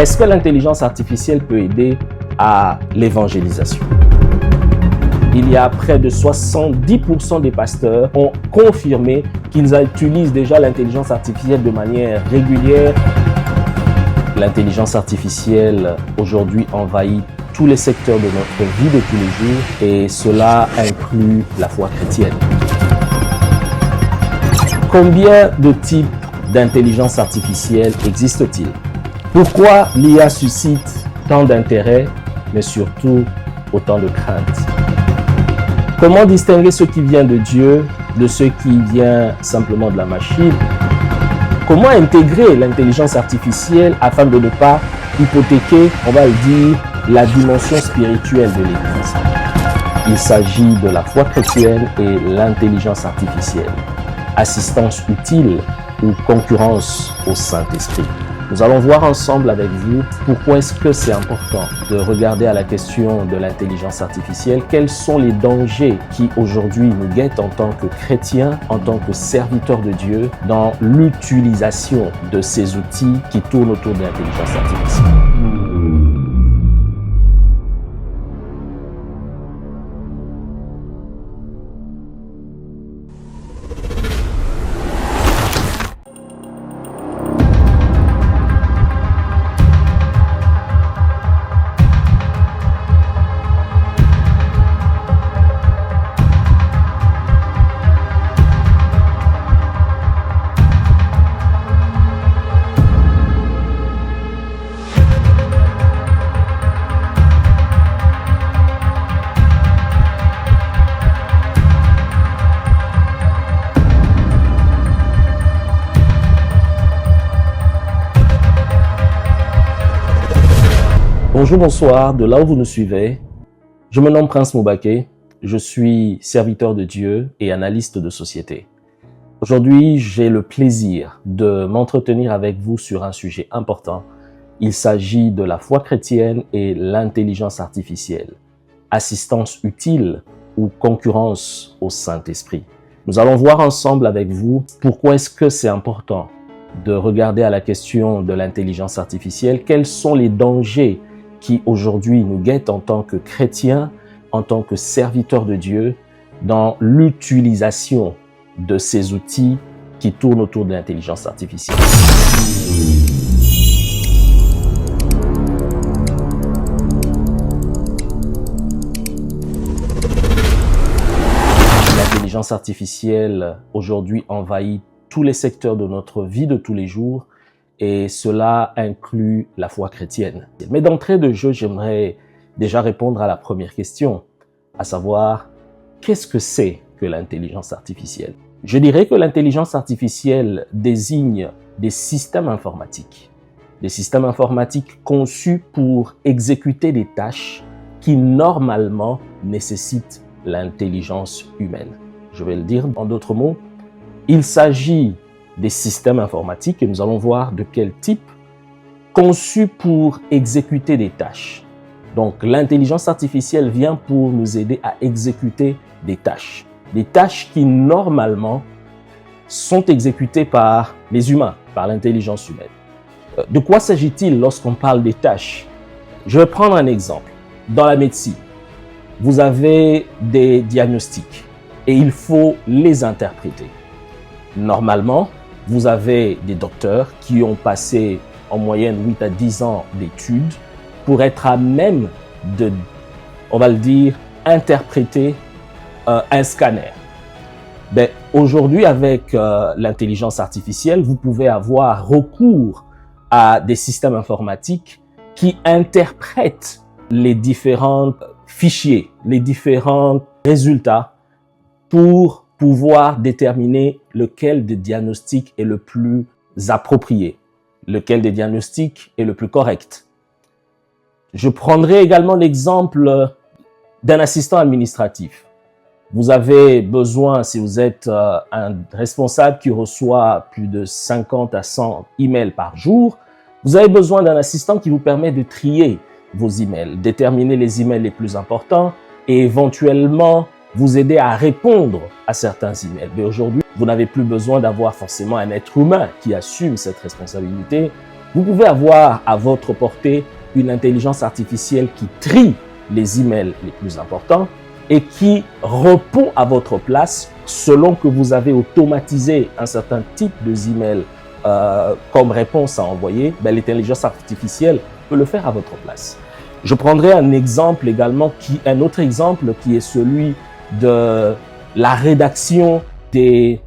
Est-ce que l'intelligence artificielle peut aider à l'évangélisation? Il y a près de 70% des pasteurs ont confirmé qu'ils utilisent déjà l'intelligence artificielle de manière régulière. L'intelligence artificielle aujourd'hui envahit tous les secteurs de notre vie de tous les jours et cela inclut la foi chrétienne. Combien de types d'intelligence artificielle existent-ils? Pourquoi l'IA suscite tant d'intérêt, mais surtout autant de crainte? Comment distinguer ce qui vient de Dieu de ce qui vient simplement de la machine? Comment intégrer l'intelligence artificielle afin de ne pas hypothéquer, on va le dire, la dimension spirituelle de l'Église? Il s'agit de la foi chrétienne et l'intelligence artificielle. Assistance utile ou concurrence au Saint-Esprit? Nous allons voir ensemble avec vous pourquoi est-ce que c'est important de regarder à la question de l'intelligence artificielle. Quels sont les dangers qui aujourd'hui nous guettent en tant que chrétiens, en tant que serviteurs de Dieu, dans l'utilisation de ces outils qui tournent autour de l'intelligence artificielle. Bonjour, bonsoir, de là où vous nous suivez. Je me nomme Prince Moubaké, je suis serviteur de Dieu et analyste de société. Aujourd'hui, j'ai le plaisir de m'entretenir avec vous sur un sujet important. Il s'agit de la foi chrétienne et l'intelligence artificielle. Assistance utile ou concurrence au Saint-Esprit? Nous allons voir ensemble avec vous pourquoi est-ce que c'est important de regarder à la question de l'intelligence artificielle. Quels sont les dangers qui aujourd'hui nous guettent en tant que chrétiens, en tant que serviteurs de Dieu, dans l'utilisation de ces outils qui tournent autour de l'intelligence artificielle. L'intelligence artificielle aujourd'hui envahit tous les secteurs de notre vie de tous les jours, et cela inclut la foi chrétienne. Mais d'entrée de jeu, j'aimerais déjà répondre à la première question, à savoir, qu'est-ce que c'est que l'intelligence artificielle? Je dirais que l'intelligence artificielle désigne des systèmes informatiques conçus pour exécuter des tâches qui normalement nécessitent l'intelligence humaine. Je vais le dire en d'autres mots, il s'agit des systèmes informatiques, et nous allons voir de quel type, conçus pour exécuter des tâches. Donc, l'intelligence artificielle vient pour nous aider à exécuter des tâches qui normalement sont exécutées par les humains, par l'intelligence humaine. De quoi s'agit-il lorsqu'on parle des tâches? Je vais prendre un exemple. Dans la médecine, vous avez des diagnostics et il faut les interpréter. Normalement, vous avez des docteurs qui ont passé en moyenne 8 à 10 ans d'études pour être à même de, on va le dire, interpréter un scanner. Aujourd'hui, avec l'intelligence artificielle, vous pouvez avoir recours à des systèmes informatiques qui interprètent les différents fichiers, les différents résultats pour pouvoir déterminer lequel des diagnostics est le plus approprié, lequel des diagnostics est le plus correct. Je prendrai également l'exemple d'un assistant administratif. Vous avez besoin, si vous êtes un responsable qui reçoit plus de 50 à 100 emails par jour, vous avez besoin d'un assistant qui vous permet de trier vos emails, déterminer les emails les plus importants et éventuellement vous aider à répondre à certains emails. Mais aujourd'hui, vous n'avez plus besoin d'avoir forcément un être humain qui assume cette responsabilité. Vous pouvez avoir à votre portée une intelligence artificielle qui trie les emails les plus importants et qui répond à votre place selon que vous avez automatisé un certain type d'email comme réponse à envoyer. L'intelligence artificielle peut le faire à votre place. Je prendrai un exemple également, un autre exemple qui est celui de la rédaction des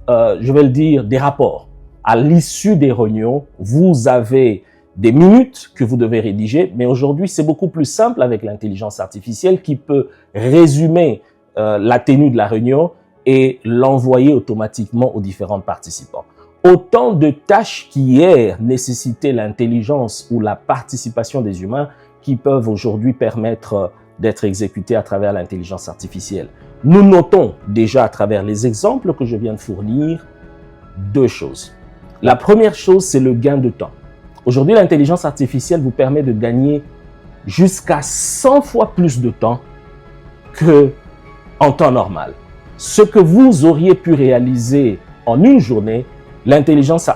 rapports. À l'issue des réunions, vous avez des minutes que vous devez rédiger, mais aujourd'hui, c'est beaucoup plus simple avec l'intelligence artificielle qui peut résumer la tenue de la réunion et l'envoyer automatiquement aux différents participants. Autant de tâches qui hier nécessitaient l'intelligence ou la participation des humains qui peuvent aujourd'hui permettre d'être exécutées à travers l'intelligence artificielle. Nous notons déjà à travers les exemples que je viens de fournir deux choses. La première chose, c'est le gain de temps. Aujourd'hui, l'intelligence artificielle vous permet de gagner jusqu'à 100 fois plus de temps qu'en temps normal. Ce que vous auriez pu réaliser en une journée,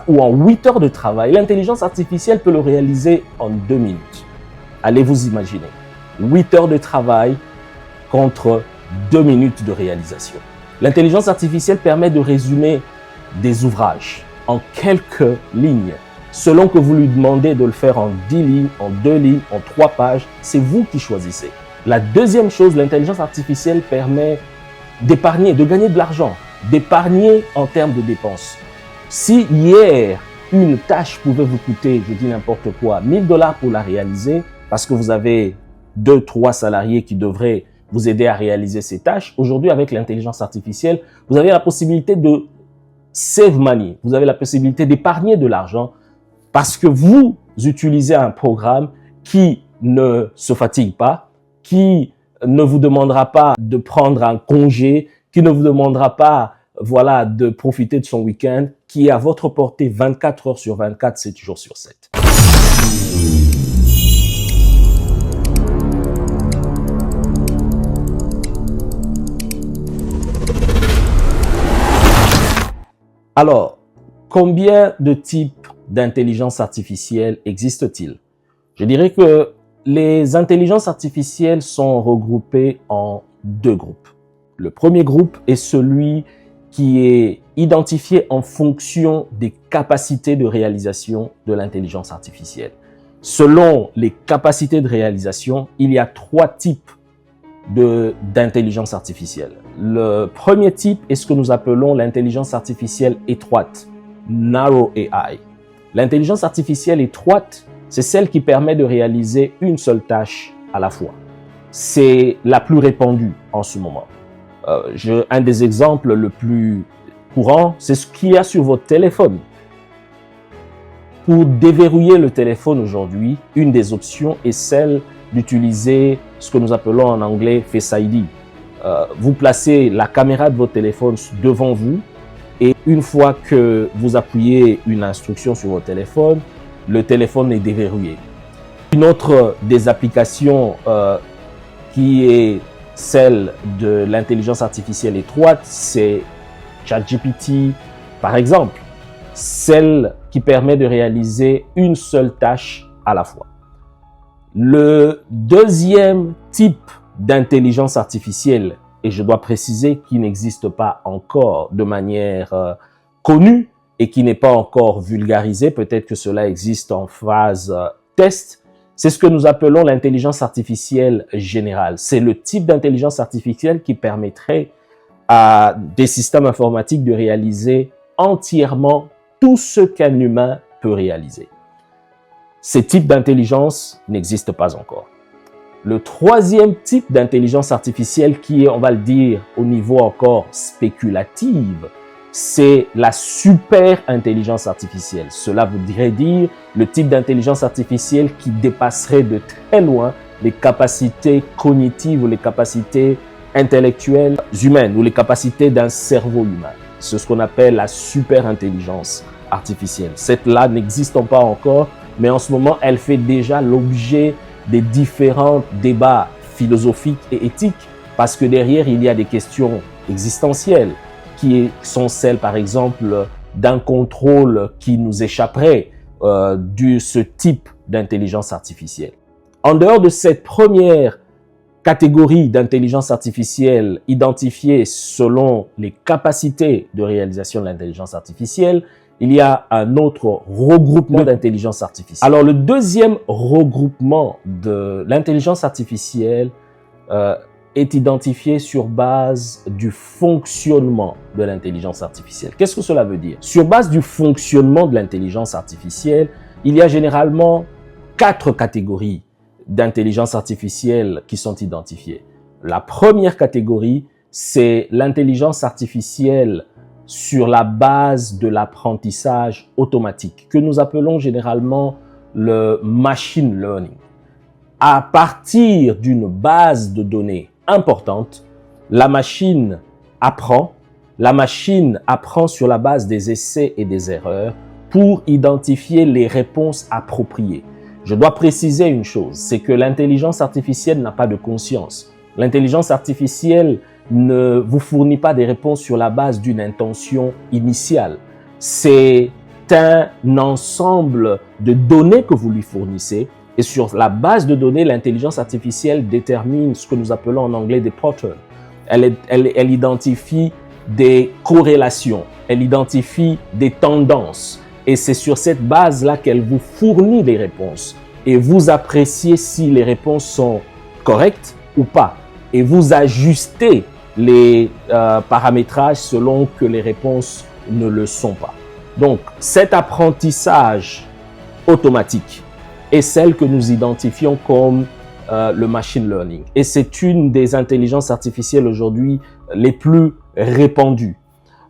ou en 8 heures de travail, l'intelligence artificielle peut le réaliser en 2 minutes. Allez vous imaginer, 8 heures de travail contre 2 minutes de réalisation. L'intelligence artificielle permet de résumer des ouvrages en quelques lignes. Selon que vous lui demandez de le faire en 10 lignes, en 2 lignes, en 3 pages, c'est vous qui choisissez. La deuxième chose, l'intelligence artificielle permet d'épargner, de gagner de l'argent, d'épargner en termes de dépenses. Si hier, une tâche pouvait vous coûter, je dis n'importe quoi, 1 000 $ pour la réaliser, parce que vous avez 2-3 salariés qui devraient vous aider à réaliser ces tâches, aujourd'hui, avec l'intelligence artificielle, vous avez la possibilité de save money, vous avez la possibilité d'épargner de l'argent parce que vous utilisez un programme qui ne se fatigue pas, qui ne vous demandera pas de prendre un congé, qui ne vous demandera pas de profiter de son week-end, qui est à votre portée 24 heures sur 24, 7 jours sur 7. Alors, combien de types d'intelligence artificielle existent-ils? Je dirais que les intelligences artificielles sont regroupées en 2 groupes. Le premier groupe est celui qui est identifié en fonction des capacités de réalisation de l'intelligence artificielle. Selon les capacités de réalisation, il y a 3 types d'intelligence artificielle. Le premier type est ce que nous appelons l'intelligence artificielle étroite, Narrow AI. L'intelligence artificielle étroite, c'est celle qui permet de réaliser une seule tâche à la fois. C'est la plus répandue en ce moment. Un des exemples le plus courant, c'est ce qu'il y a sur votre téléphone. Pour déverrouiller le téléphone aujourd'hui, une des options est celle d'utiliser ce que nous appelons en anglais Face ID. Vous placez la caméra de votre téléphone devant vous et une fois que vous appuyez une instruction sur votre téléphone, le téléphone est déverrouillé. Une autre des applications qui est celle de l'intelligence artificielle étroite, c'est ChatGPT, par exemple, celle qui permet de réaliser une seule tâche à la fois. Le deuxième type d'intelligence artificielle, et je dois préciser qu'il n'existe pas encore de manière connue et qui n'est pas encore vulgarisé, peut-être que cela existe en phase test, c'est ce que nous appelons l'intelligence artificielle générale. C'est le type d'intelligence artificielle qui permettrait à des systèmes informatiques de réaliser entièrement tout ce qu'un humain peut réaliser. Ces types d'intelligence n'existent pas encore. Le troisième type d'intelligence artificielle qui est, on va le dire, au niveau encore spéculative, c'est la super intelligence artificielle. Cela voudrait dire le type d'intelligence artificielle qui dépasserait de très loin les capacités cognitives ou les capacités intellectuelles humaines ou les capacités d'un cerveau humain. C'est ce qu'on appelle la super intelligence artificielle. Cette-là n'existe pas encore, mais en ce moment, elle fait déjà l'objet des différents débats philosophiques et éthiques parce que derrière, il y a des questions existentielles qui sont celles, par exemple, d'un contrôle qui nous échapperait, de ce type d'intelligence artificielle. En dehors de cette première catégorie d'intelligence artificielle identifiée selon les capacités de réalisation de l'intelligence artificielle, il y a un autre regroupement d'intelligence artificielle. Alors, le deuxième regroupement de l'intelligence artificielle est identifié sur base du fonctionnement de l'intelligence artificielle. Qu'est-ce que cela veut dire? Sur base du fonctionnement de l'intelligence artificielle, il y a généralement 4 catégories d'intelligence artificielle qui sont identifiées. La première catégorie, c'est l'intelligence artificielle sur la base de l'apprentissage automatique, que nous appelons généralement le machine learning. À partir d'une base de données importante, la machine apprend sur la base des essais et des erreurs pour identifier les réponses appropriées. Je dois préciser une chose, c'est que l'intelligence artificielle n'a pas de conscience. L'intelligence artificielle ne vous fournit pas des réponses sur la base d'une intention initiale. C'est un ensemble de données que vous lui fournissez et sur la base de données, l'intelligence artificielle détermine ce que nous appelons en anglais des patterns. Elle identifie des corrélations, elle identifie des tendances. Et c'est sur cette base-là qu'elle vous fournit des réponses. Et vous appréciez si les réponses sont correctes ou pas. Et vous ajustez les paramétrages selon que les réponses ne le sont pas. Donc, cet apprentissage automatique est celle que nous identifions comme le machine learning. Et c'est une des intelligences artificielles aujourd'hui les plus répandues.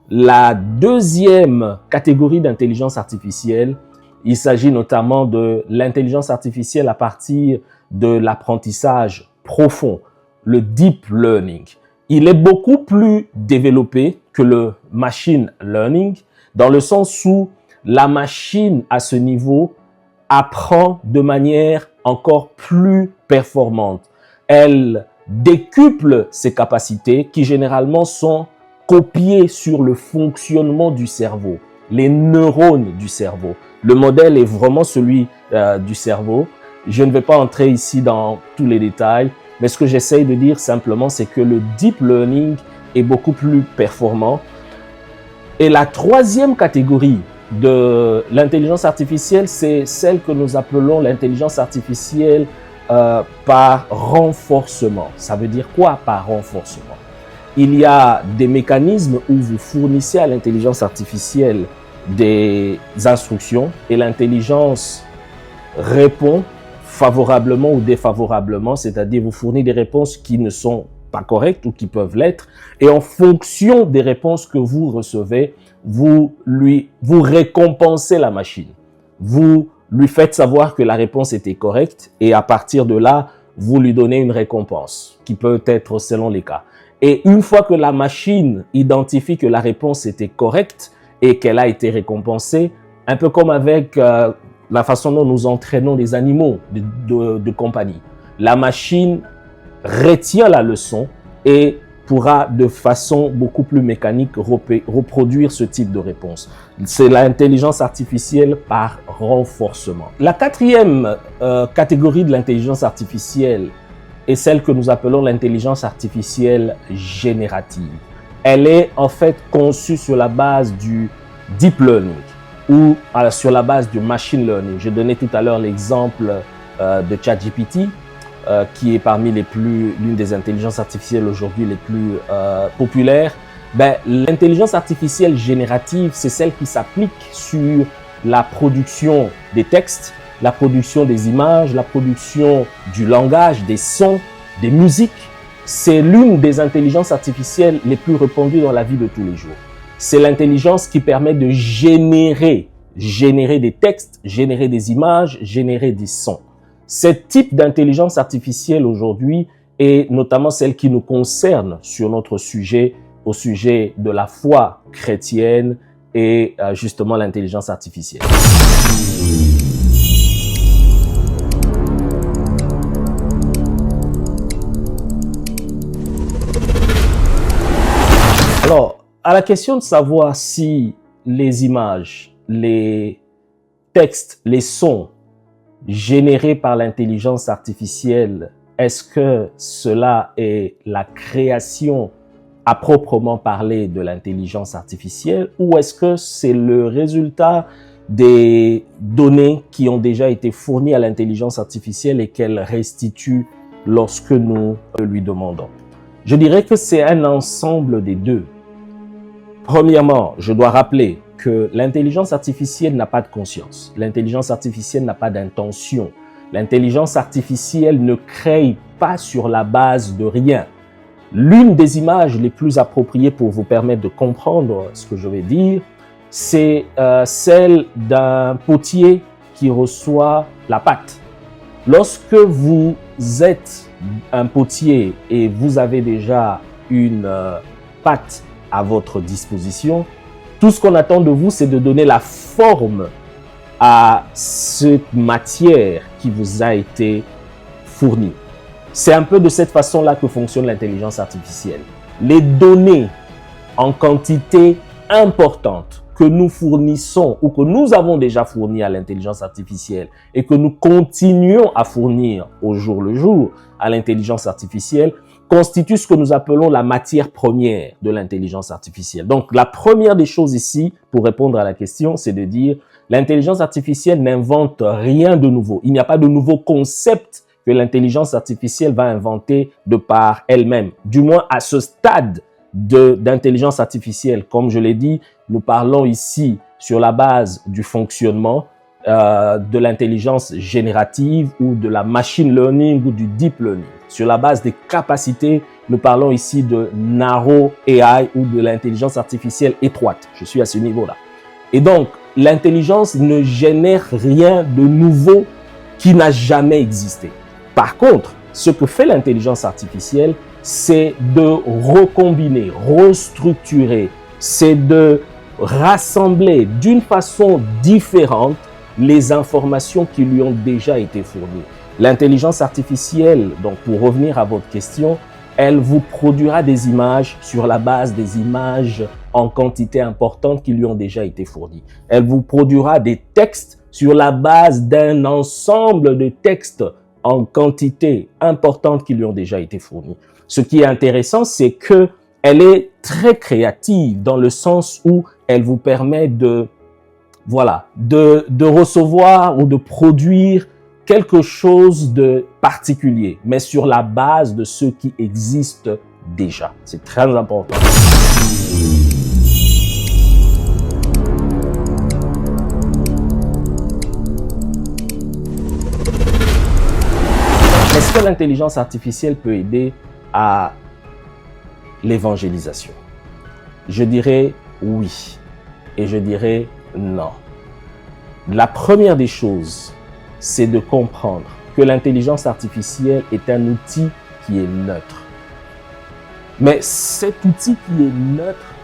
La deuxième catégorie d'intelligence artificielle, il s'agit notamment de l'intelligence artificielle à partir de l'apprentissage profond, le deep learning. Il est beaucoup plus développé que le machine learning dans le sens où la machine à ce niveau apprend de manière encore plus performante. Elle décuple ses capacités qui généralement sont copiées sur le fonctionnement du cerveau, les neurones du cerveau. Le modèle est vraiment celui du cerveau. Je ne vais pas entrer ici dans tous les détails, mais ce que j'essaye de dire simplement, c'est que le deep learning est beaucoup plus performant. Et la troisième catégorie de l'intelligence artificielle, c'est celle que nous appelons l'intelligence artificielle par renforcement. Ça veut dire quoi par renforcement? Il y a des mécanismes où vous fournissez à l'intelligence artificielle des instructions et l'intelligence répond favorablement ou défavorablement, c'est-à-dire vous fournissez des réponses qui ne sont pas correctes ou qui peuvent l'être, et en fonction des réponses que vous recevez, vous récompensez la machine. Vous lui faites savoir que la réponse était correcte et à partir de là, vous lui donnez une récompense qui peut être selon les cas. Et une fois que la machine identifie que la réponse était correcte et qu'elle a été récompensée, un peu comme avec la façon dont nous entraînons des animaux de compagnie, la machine retient la leçon et pourra de façon beaucoup plus mécanique reproduire ce type de réponse. C'est l'intelligence artificielle par renforcement. La quatrième catégorie de l'intelligence artificielle est celle que nous appelons l'intelligence artificielle générative. Elle est en fait conçue sur la base du deep learning ou sur la base du machine learning. J'ai donné tout à l'heure l'exemple de ChatGPT, qui est parmi l'une des intelligences artificielles aujourd'hui les plus populaires. L'intelligence artificielle générative, c'est celle qui s'applique sur la production des textes, la production des images, la production du langage, des sons, des musiques. C'est l'une des intelligences artificielles les plus répandues dans la vie de tous les jours. C'est l'intelligence qui permet de générer des textes, générer des images, générer des sons. Ce type d'intelligence artificielle aujourd'hui est notamment celle qui nous concerne sur notre sujet, au sujet de la foi chrétienne et justement l'intelligence artificielle. Alors, à la question de savoir si les images, les textes, les sons générés par l'intelligence artificielle, est-ce que cela est la création à proprement parler de l'intelligence artificielle ou est-ce que c'est le résultat des données qui ont déjà été fournies à l'intelligence artificielle et qu'elle restitue lorsque nous lui demandons? Je dirais que c'est un ensemble des deux. Premièrement, je dois rappeler que l'intelligence artificielle n'a pas de conscience. L'intelligence artificielle n'a pas d'intention. L'intelligence artificielle ne crée pas sur la base de rien. L'une des images les plus appropriées pour vous permettre de comprendre ce que je vais dire, c'est celle d'un potier qui reçoit la pâte. Lorsque vous êtes un potier et vous avez déjà une pâte à votre disposition, tout ce qu'on attend de vous, c'est de donner la forme à cette matière qui vous a été fournie. C'est un peu de cette façon-là que fonctionne l'intelligence artificielle. Les données en quantité importante que nous fournissons ou que nous avons déjà fournies à l'intelligence artificielle et que nous continuons à fournir au jour le jour à l'intelligence artificielle constituent ce que nous appelons la matière première de l'intelligence artificielle. Donc, la première des choses ici, pour répondre à la question, c'est de dire l'intelligence artificielle n'invente rien de nouveau. Il n'y a pas de nouveau concept que l'intelligence artificielle va inventer de par elle-même. Du moins, à ce stade d'intelligence artificielle, comme je l'ai dit, nous parlons ici sur la base du fonctionnement de l'intelligence générative ou de la machine learning ou du deep learning. Sur la base des capacités, nous parlons ici de narrow AI ou de l'intelligence artificielle étroite. Je suis à ce niveau-là. Et donc, l'intelligence ne génère rien de nouveau qui n'a jamais existé. Par contre, ce que fait l'intelligence artificielle, c'est de recombiner, restructurer, c'est de rassembler d'une façon différente les informations qui lui ont déjà été fournies. L'intelligence artificielle, donc pour revenir à votre question, elle vous produira des images sur la base des images en quantité importante qui lui ont déjà été fournies. Elle vous produira des textes sur la base d'un ensemble de textes en quantité importante qui lui ont déjà été fournis. Ce qui est intéressant, c'est que elle est très créative dans le sens où elle vous permet de recevoir ou de produire quelque chose de particulier, mais sur la base de ce qui existe déjà. C'est très important. Est-ce que l'intelligence artificielle peut aider à l'évangélisation? Je dirais oui et je dirais non. La première des choses, c'est de comprendre que l'intelligence artificielle est un outil qui est neutre. Mais cet outil qui est neutre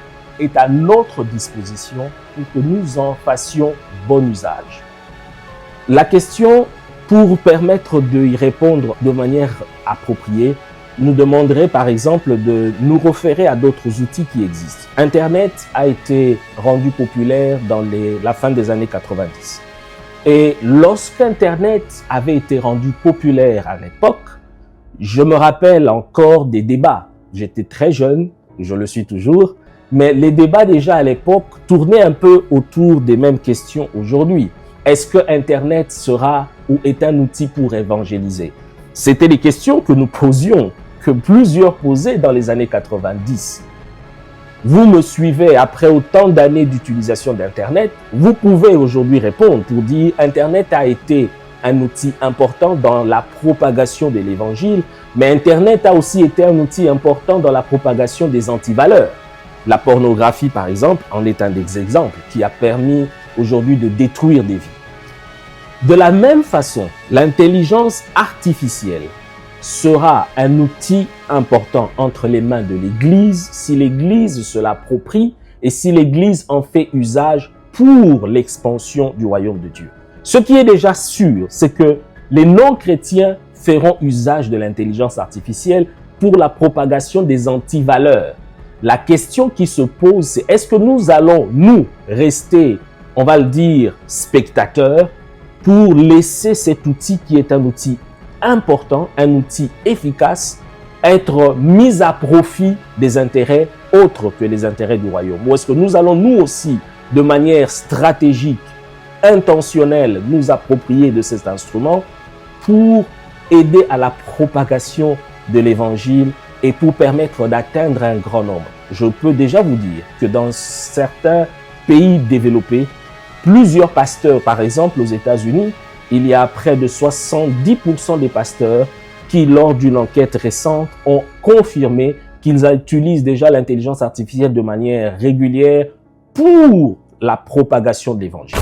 est à notre disposition pour que nous en fassions bon usage. La question, pour permettre d'y répondre de manière appropriée, nous demanderait par exemple de nous référer à d'autres outils qui existent. Internet a été rendu populaire dans la fin des années 90. Et lorsqu'Internet avait été rendu populaire à l'époque, je me rappelle encore des débats. J'étais très jeune, je le suis toujours, mais les débats déjà à l'époque tournaient un peu autour des mêmes questions aujourd'hui. Est-ce que Internet sera ou est un outil pour évangéliser? C'était des questions que nous posions, que plusieurs posaient dans les années 90. Vous me suivez après autant d'années d'utilisation d'Internet, vous pouvez aujourd'hui répondre pour dire Internet a été un outil important dans la propagation de l'Évangile, mais Internet a aussi été un outil important dans la propagation des antivaleurs. La pornographie, par exemple, en est un des exemples qui a permis aujourd'hui de détruire des vies. De la même façon, l'intelligence artificielle sera un outil important entre les mains de l'Église si l'Église se l'approprie et si l'Église en fait usage pour l'expansion du royaume de Dieu. Ce qui est déjà sûr, c'est que les non-chrétiens feront usage de l'intelligence artificielle pour la propagation des antivaleurs. La question qui se pose, c'est est-ce que nous allons, nous, rester on va le dire, spectateur, pour laisser cet outil qui est un outil important, un outil efficace, être mis à profit des intérêts autres que les intérêts du royaume? Ou est-ce que nous allons nous aussi, de manière stratégique, intentionnelle, nous approprier de cet instrument pour aider à la propagation de l'évangile et pour permettre d'atteindre un grand nombre? Je peux déjà vous dire que dans certains pays développés, plusieurs pasteurs, par exemple aux États-Unis, il y a près de 70% des pasteurs qui, lors d'une enquête récente, ont confirmé qu'ils utilisent déjà l'intelligence artificielle de manière régulière pour la propagation de l'évangile.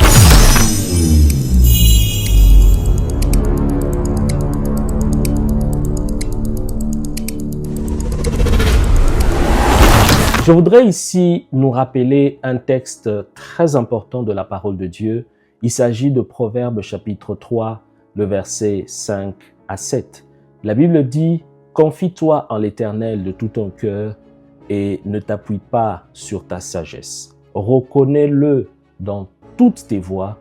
Je voudrais ici nous rappeler un texte très important de la parole de Dieu. Il s'agit de Proverbes chapitre 3, le verset 5 à 7. La Bible dit « Confie-toi en l'Éternel de tout ton cœur et ne t'appuie pas sur ta sagesse. Reconnais-le dans toutes tes voies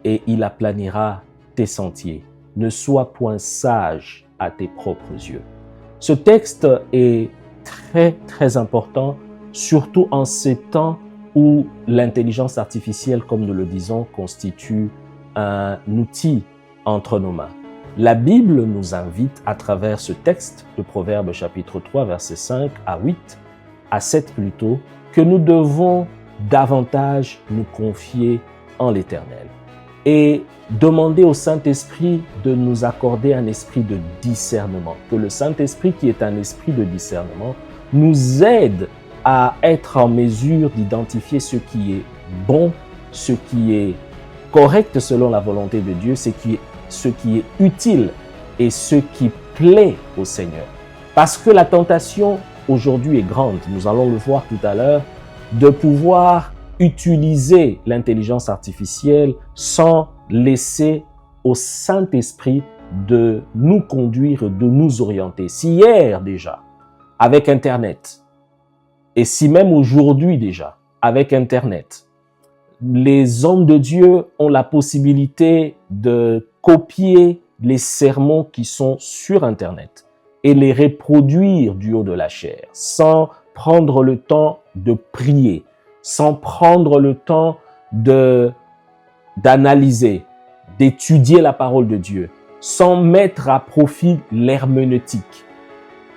et il aplanira tes sentiers. Ne sois point sage à tes propres yeux. » Ce texte est très important, surtout en ces temps où l'intelligence artificielle, comme nous le disons, constitue un outil entre nos mains. La Bible nous invite à travers ce texte de Proverbes chapitre 3, versets 5 à 8, à 7 plutôt, que nous devons davantage nous confier en l'Éternel et demander au Saint-Esprit de nous accorder un esprit de discernement. Que le Saint-Esprit, qui est un esprit de discernement, nous aide à être en mesure d'identifier ce qui est bon, ce qui est correct selon la volonté de Dieu, ce qui est utile et ce qui plaît au Seigneur. Parce que la tentation aujourd'hui est grande, nous allons le voir tout à l'heure, de pouvoir utiliser l'intelligence artificielle sans laisser au Saint-Esprit de nous conduire, de nous orienter. Si hier déjà, avec Internet, et si même aujourd'hui déjà, avec Internet, les hommes de Dieu ont la possibilité de copier les sermons qui sont sur Internet et les reproduire du haut de la chair, sans prendre le temps de prier, sans prendre le temps d'analyser, d'étudier la parole de Dieu, sans mettre à profit l'herméneutique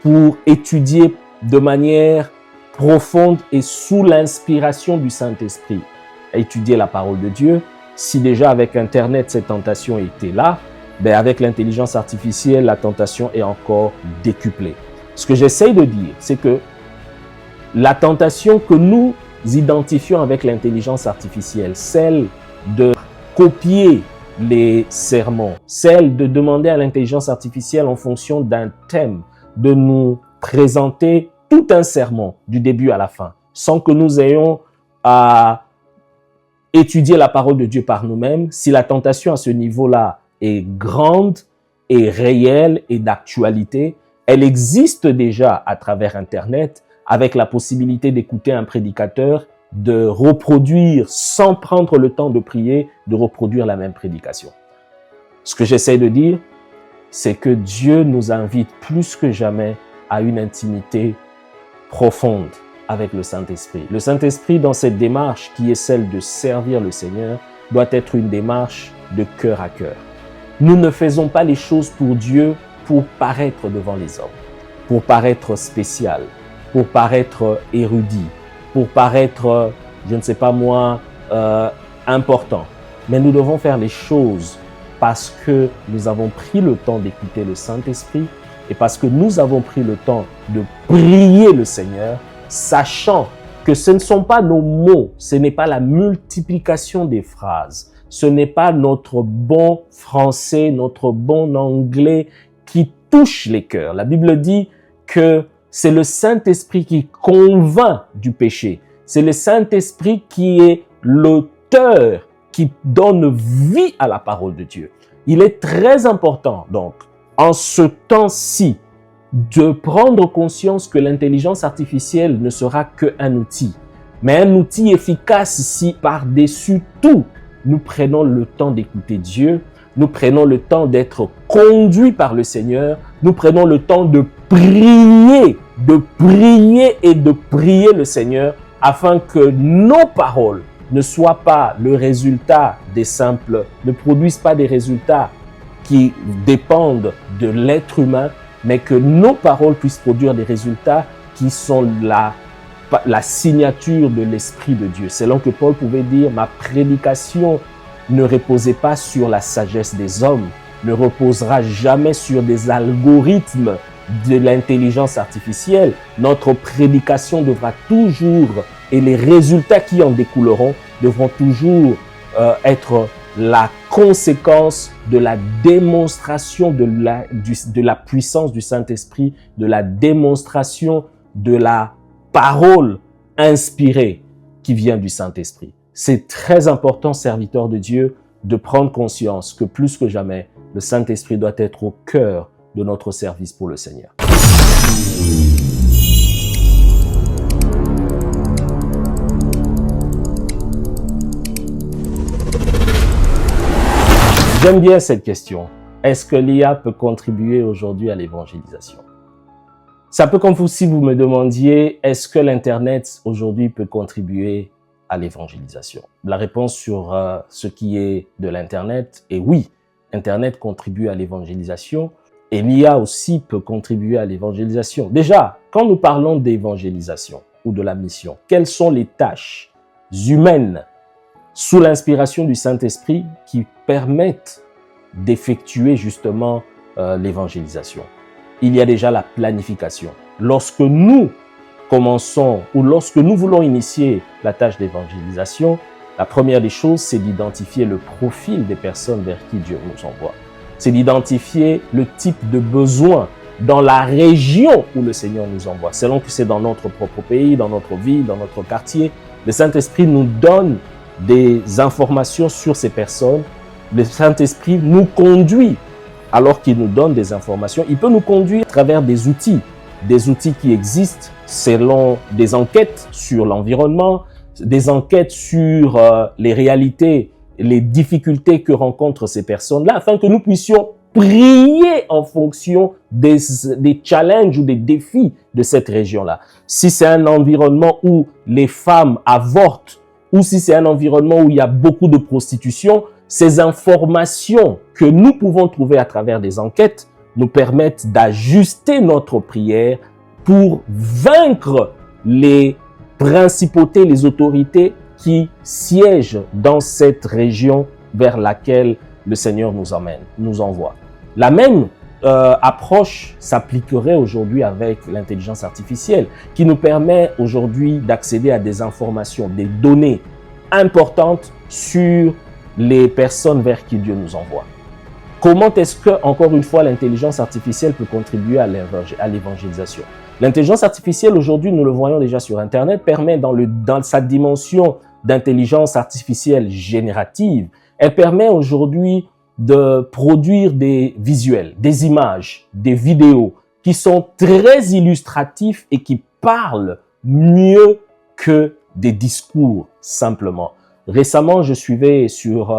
pour étudier de manière profonde et sous l'inspiration du Saint-Esprit, à étudier la parole de Dieu. Si déjà avec Internet, cette tentation était là, avec l'intelligence artificielle, la tentation est encore décuplée. Ce que j'essaye de dire, c'est que la tentation que nous identifions avec l'intelligence artificielle, celle de copier les sermons, celle de demander à l'intelligence artificielle en fonction d'un thème, de nous présenter tout un sermon du début à la fin, sans que nous ayons à étudier la parole de Dieu par nous-mêmes. Si la tentation à ce niveau-là est grande et réelle et d'actualité, elle existe déjà à travers Internet, avec la possibilité d'écouter un prédicateur, de reproduire sans prendre le temps de prier, de reproduire la même prédication. Ce que j'essaie de dire, c'est que Dieu nous invite plus que jamais à une intimité profonde avec le Saint-Esprit. Le Saint-Esprit, dans cette démarche qui est celle de servir le Seigneur, doit être une démarche de cœur à cœur. Nous ne faisons pas les choses pour Dieu pour paraître devant les hommes, pour paraître spécial, pour paraître érudit, pour paraître, je ne sais pas moi, important. Mais nous devons faire les choses parce que nous avons pris le temps d'écouter le Saint-Esprit et parce que nous avons pris le temps de prier le Seigneur, sachant que ce ne sont pas nos mots, ce n'est pas la multiplication des phrases, ce n'est pas notre bon français, notre bon anglais qui touche les cœurs. La Bible dit que c'est le Saint-Esprit qui convainc du péché. C'est le Saint-Esprit qui est l'auteur, qui donne vie à la parole de Dieu. Il est très important, donc, en ce temps-ci, de prendre conscience que l'intelligence artificielle ne sera qu'un outil, mais un outil efficace si par-dessus tout, nous prenons le temps d'écouter Dieu, nous prenons le temps d'être conduits par le Seigneur, nous prenons le temps de prier et de prier le Seigneur afin que nos paroles ne soient pas le résultat ne produisent pas des résultats qui dépendent de l'être humain, mais que nos paroles puissent produire des résultats qui sont la signature de l'Esprit de Dieu. C'est là que Paul pouvait dire, ma prédication ne reposait pas sur la sagesse des hommes, ne reposera jamais sur des algorithmes de l'intelligence artificielle. Notre prédication devra toujours, et les résultats qui en découleront, devront toujours être la conséquence de la démonstration de la puissance du Saint-Esprit, de la démonstration de la parole inspirée qui vient du Saint-Esprit. C'est très important, serviteurs de Dieu, de prendre conscience que plus que jamais, le Saint-Esprit doit être au cœur de notre service pour le Seigneur. J'aime bien cette question. Est-ce que l'IA peut contribuer aujourd'hui à l'évangélisation? C'est un peu comme si vous me demandiez, est-ce que l'Internet aujourd'hui peut contribuer à l'évangélisation? La réponse sur ce qui est de l'Internet est oui. Internet contribue à l'évangélisation et l'IA aussi peut contribuer à l'évangélisation. Déjà, quand nous parlons d'évangélisation ou de la mission, quelles sont les tâches humaines sous l'inspiration du Saint-Esprit qui permettent d'effectuer justement l'évangélisation? Il y a déjà la planification. Lorsque nous commençons ou lorsque nous voulons initier la tâche d'évangélisation, la première des choses, c'est d'identifier le profil des personnes vers qui Dieu nous envoie. C'est d'identifier le type de besoin dans la région où le Seigneur nous envoie. Selon que c'est dans notre propre pays, dans notre ville, dans notre quartier, le Saint-Esprit nous donne des informations sur ces personnes. Le Saint-Esprit nous conduit alors qu'il nous donne des informations. Il peut nous conduire à travers des outils qui existent selon des enquêtes sur l'environnement, des enquêtes sur les réalités, les difficultés que rencontrent ces personnes-là, afin que nous puissions prier en fonction des challenges ou des défis de cette région-là. Si c'est un environnement où les femmes avortent, ou si c'est un environnement où il y a beaucoup de prostitution, ces informations que nous pouvons trouver à travers des enquêtes nous permettent d'ajuster notre prière pour vaincre les principautés, les autorités qui siègent dans cette région vers laquelle le Seigneur nous envoie. La même approche s'appliquerait aujourd'hui avec l'intelligence artificielle qui nous permet aujourd'hui d'accéder à des informations, des données importantes sur les personnes vers qui Dieu nous envoie. Comment est-ce que, encore une fois, l'intelligence artificielle peut contribuer à l'évangélisation? L'intelligence artificielle, aujourd'hui, nous le voyons déjà sur Internet, permet dans sa dimension d'intelligence artificielle générative, elle permet aujourd'hui de produire des visuels, des images, des vidéos qui sont très illustratifs et qui parlent mieux que des discours simplement. Récemment, je suivais sur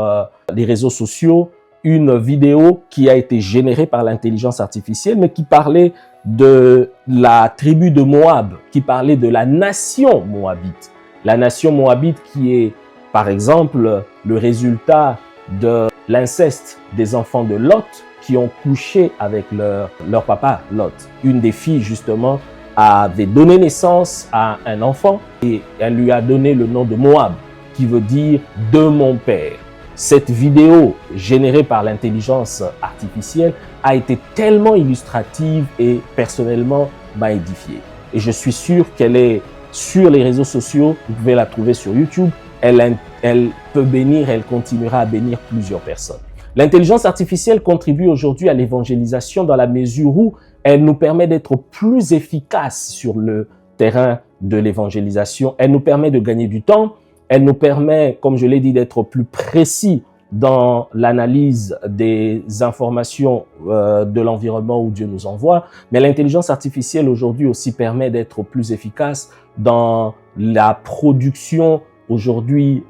les réseaux sociaux une vidéo qui a été générée par l'intelligence artificielle, mais qui parlait de la tribu de Moab, qui parlait de la nation moabite. La nation moabite qui est, par exemple, le résultat de l'inceste des enfants de Lot qui ont couché avec leur papa Lot. Une des filles, justement, avait donné naissance à un enfant et elle lui a donné le nom de Moab, qui veut dire « de mon père ». Cette vidéo générée par l'intelligence artificielle a été tellement illustrative et personnellement m'a édifié. Et je suis sûr qu'elle est sur les réseaux sociaux, vous pouvez la trouver sur YouTube. Elle peut bénir, elle continuera à bénir plusieurs personnes. L'intelligence artificielle contribue aujourd'hui à l'évangélisation dans la mesure où elle nous permet d'être plus efficaces sur le terrain de l'évangélisation. Elle nous permet de gagner du temps. Elle nous permet, comme je l'ai dit, d'être plus précis dans l'analyse des informations de l'environnement où Dieu nous envoie. Mais l'intelligence artificielle aujourd'hui aussi permet d'être plus efficace dans la production aujourd'hui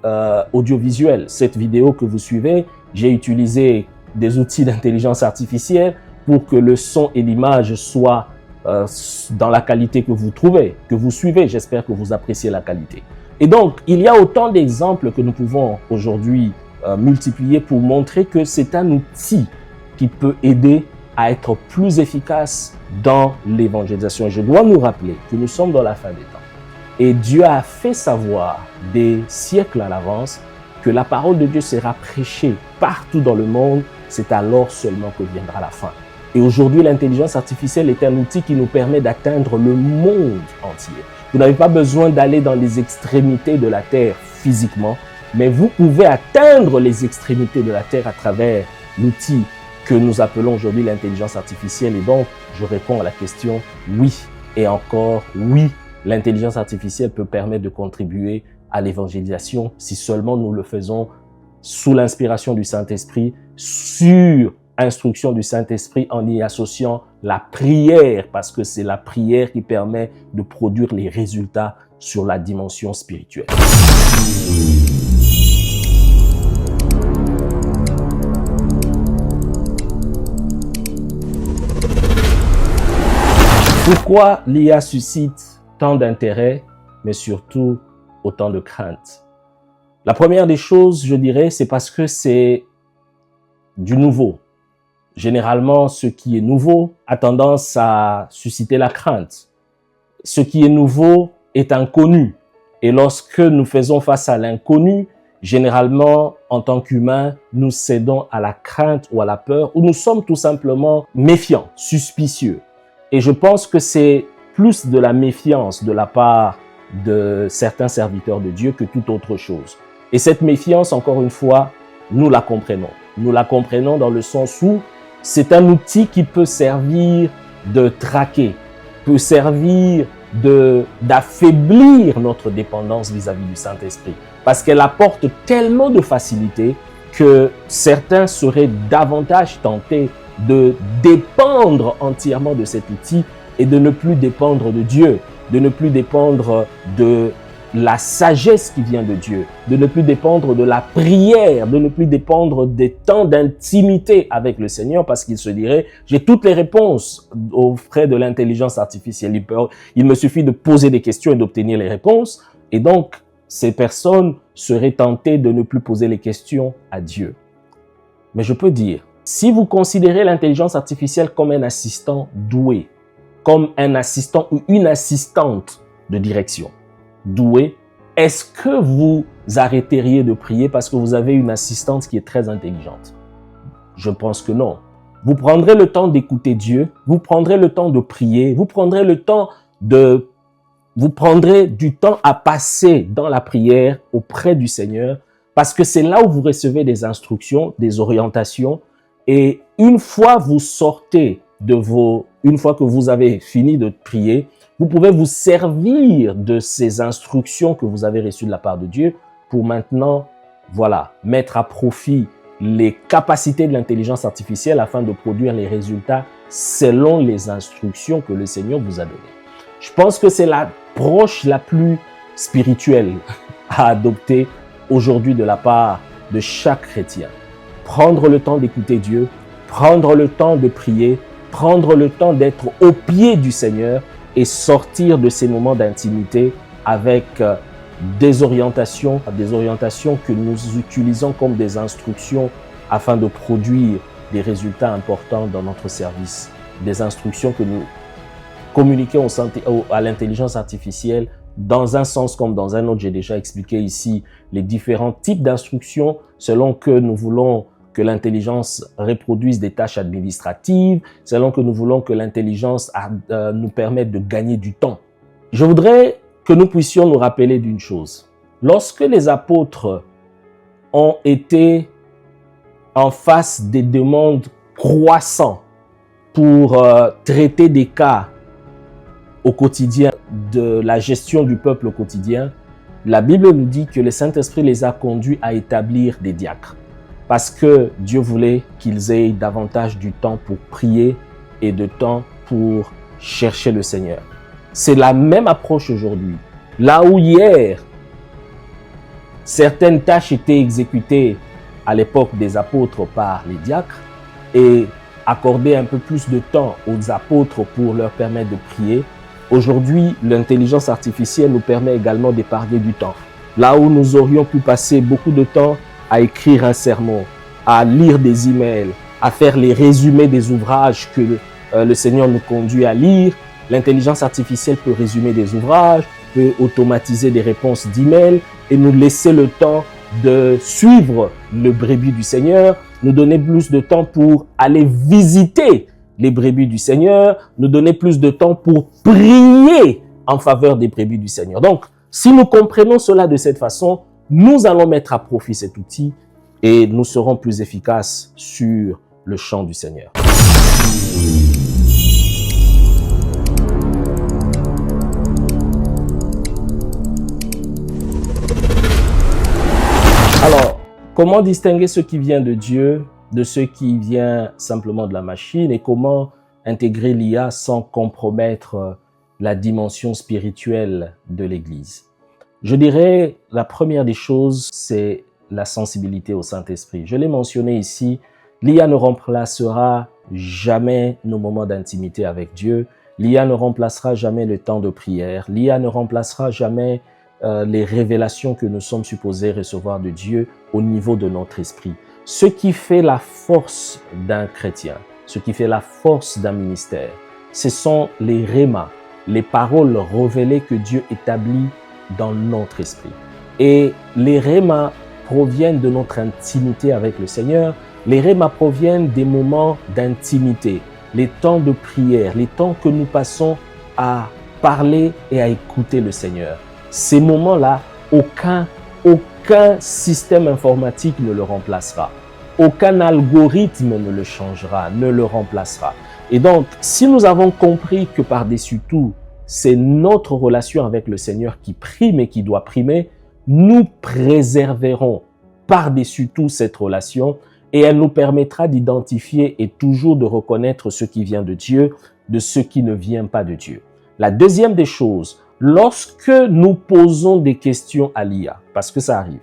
audiovisuel. Cette vidéo que vous suivez, j'ai utilisé des outils d'intelligence artificielle pour que le son et l'image soient dans la qualité que vous trouvez, que vous suivez. J'espère que vous appréciez la qualité. Et donc, il y a autant d'exemples que nous pouvons aujourd'hui multiplier pour montrer que c'est un outil qui peut aider à être plus efficace dans l'évangélisation. Je dois nous rappeler que nous sommes dans la fin des temps. Et Dieu a fait savoir des siècles à l'avance que la parole de Dieu sera prêchée partout dans le monde. C'est alors seulement que viendra la fin. Et aujourd'hui, l'intelligence artificielle est un outil qui nous permet d'atteindre le monde entier. Vous n'avez pas besoin d'aller dans les extrémités de la terre physiquement, mais vous pouvez atteindre les extrémités de la terre à travers l'outil que nous appelons aujourd'hui l'intelligence artificielle. Et donc, je réponds à la question oui et encore oui. L'intelligence artificielle peut permettre de contribuer à l'évangélisation si seulement nous le faisons sous l'inspiration du Saint-Esprit, sur instruction du Saint-Esprit, en y associant la prière, parce que c'est la prière qui permet de produire les résultats sur la dimension spirituelle. Pourquoi l'IA suscite tant d'intérêt, mais surtout autant de crainte? La première des choses, je dirais, c'est parce que c'est du nouveau. Généralement, ce qui est nouveau a tendance à susciter la crainte. Ce qui est nouveau est inconnu. Et lorsque nous faisons face à l'inconnu, généralement, en tant qu'humains, nous cédons à la crainte ou à la peur, ou nous sommes tout simplement méfiants, suspicieux. Et je pense que c'est plus de la méfiance de la part de certains serviteurs de Dieu que toute autre chose. Et cette méfiance, encore une fois, nous la comprenons. Nous la comprenons dans le sens où c'est un outil qui peut servir de traquer, peut servir d'affaiblir notre dépendance vis-à-vis du Saint-Esprit. Parce qu'elle apporte tellement de facilité que certains seraient davantage tentés de dépendre entièrement de cet outil et de ne plus dépendre de Dieu, de ne plus dépendre de la sagesse qui vient de Dieu, de ne plus dépendre de la prière, de ne plus dépendre des temps d'intimité avec le Seigneur, parce qu'il se dirait, j'ai toutes les réponses auprès de l'intelligence artificielle. Il me suffit de poser des questions et d'obtenir les réponses. Et donc, ces personnes seraient tentées de ne plus poser les questions à Dieu. Mais je peux dire, si vous considérez l'intelligence artificielle comme un assistant doué, comme un assistant ou une assistante de direction doué, est-ce que vous arrêteriez de prier parce que vous avez une assistante qui est très intelligente? Je pense que non. Vous prendrez le temps d'écouter Dieu, vous prendrez le temps de prier, vous prendrez du temps à passer dans la prière auprès du Seigneur, parce que c'est là où vous recevez des instructions, des orientations. Et une fois vous sortez une fois que vous avez fini de prier, vous pouvez vous servir de ces instructions que vous avez reçues de la part de Dieu pour maintenant, mettre à profit les capacités de l'intelligence artificielle afin de produire les résultats selon les instructions que le Seigneur vous a données. Je pense que c'est l'approche la plus spirituelle à adopter aujourd'hui de la part de chaque chrétien. Prendre le temps d'écouter Dieu, prendre le temps de prier, prendre le temps d'être au pied du Seigneur et sortir de ces moments d'intimité avec des orientations que nous utilisons comme des instructions afin de produire des résultats importants dans notre service. Des instructions que nous communiquons à l'intelligence artificielle dans un sens comme dans un autre. J'ai déjà expliqué ici les différents types d'instructions selon que nous voulons que l'intelligence reproduise des tâches administratives, selon que nous voulons que l'intelligence nous permette de gagner du temps. Je voudrais que nous puissions nous rappeler d'une chose. Lorsque les apôtres ont été en face des demandes croissantes pour traiter des cas au quotidien, de la gestion du peuple au quotidien, la Bible nous dit que le Saint-Esprit les a conduits à établir des diacres. Parce que Dieu voulait qu'ils aient davantage du temps pour prier et de temps pour chercher le Seigneur. C'est la même approche aujourd'hui. Là où hier, Certaines tâches étaient exécutées à l'époque des apôtres par les diacres et accorder un peu plus de temps aux apôtres pour leur permettre de prier. Aujourd'hui, l'intelligence artificielle nous permet également d'épargner du temps. Là où nous aurions pu passer beaucoup de temps à écrire un sermon, à lire des emails, à faire les résumés des ouvrages que le Seigneur nous conduit à lire, l'intelligence artificielle peut résumer des ouvrages, peut automatiser des réponses d'emails et nous laisser le temps de suivre le brebis du Seigneur, nous donner plus de temps pour aller visiter les brebis du Seigneur, nous donner plus de temps pour prier en faveur des brebis du Seigneur. Donc, si nous comprenons cela de cette façon, nous allons mettre à profit cet outil et nous serons plus efficaces sur le champ du Seigneur. Alors, comment distinguer ce qui vient de Dieu de ce qui vient simplement de la machine et comment intégrer l'IA sans compromettre la dimension spirituelle de l'Église? Je dirais, la première des choses, c'est la sensibilité au Saint-Esprit. Je l'ai mentionné ici, l'IA ne remplacera jamais nos moments d'intimité avec Dieu. L'IA ne remplacera jamais le temps de prière. L'IA ne remplacera jamais les révélations que nous sommes supposés recevoir de Dieu au niveau de notre esprit. Ce qui fait la force d'un chrétien, ce qui fait la force d'un ministère, ce sont les rémas, les paroles révélées que Dieu établit dans notre esprit. Et les rémas proviennent de notre intimité avec le Seigneur. Les rémas proviennent des moments d'intimité, les temps de prière, les temps que nous passons à parler et à écouter le Seigneur. Ces moments-là, aucun système informatique ne le remplacera. Aucun algorithme ne le changera, ne le remplacera. Et donc, si nous avons compris que par-dessus tout, c'est notre relation avec le Seigneur qui prime et qui doit primer, nous préserverons par-dessus tout cette relation et elle nous permettra d'identifier et toujours de reconnaître ce qui vient de Dieu, de ce qui ne vient pas de Dieu. La deuxième des choses, lorsque nous posons des questions à l'IA, parce que ça arrive,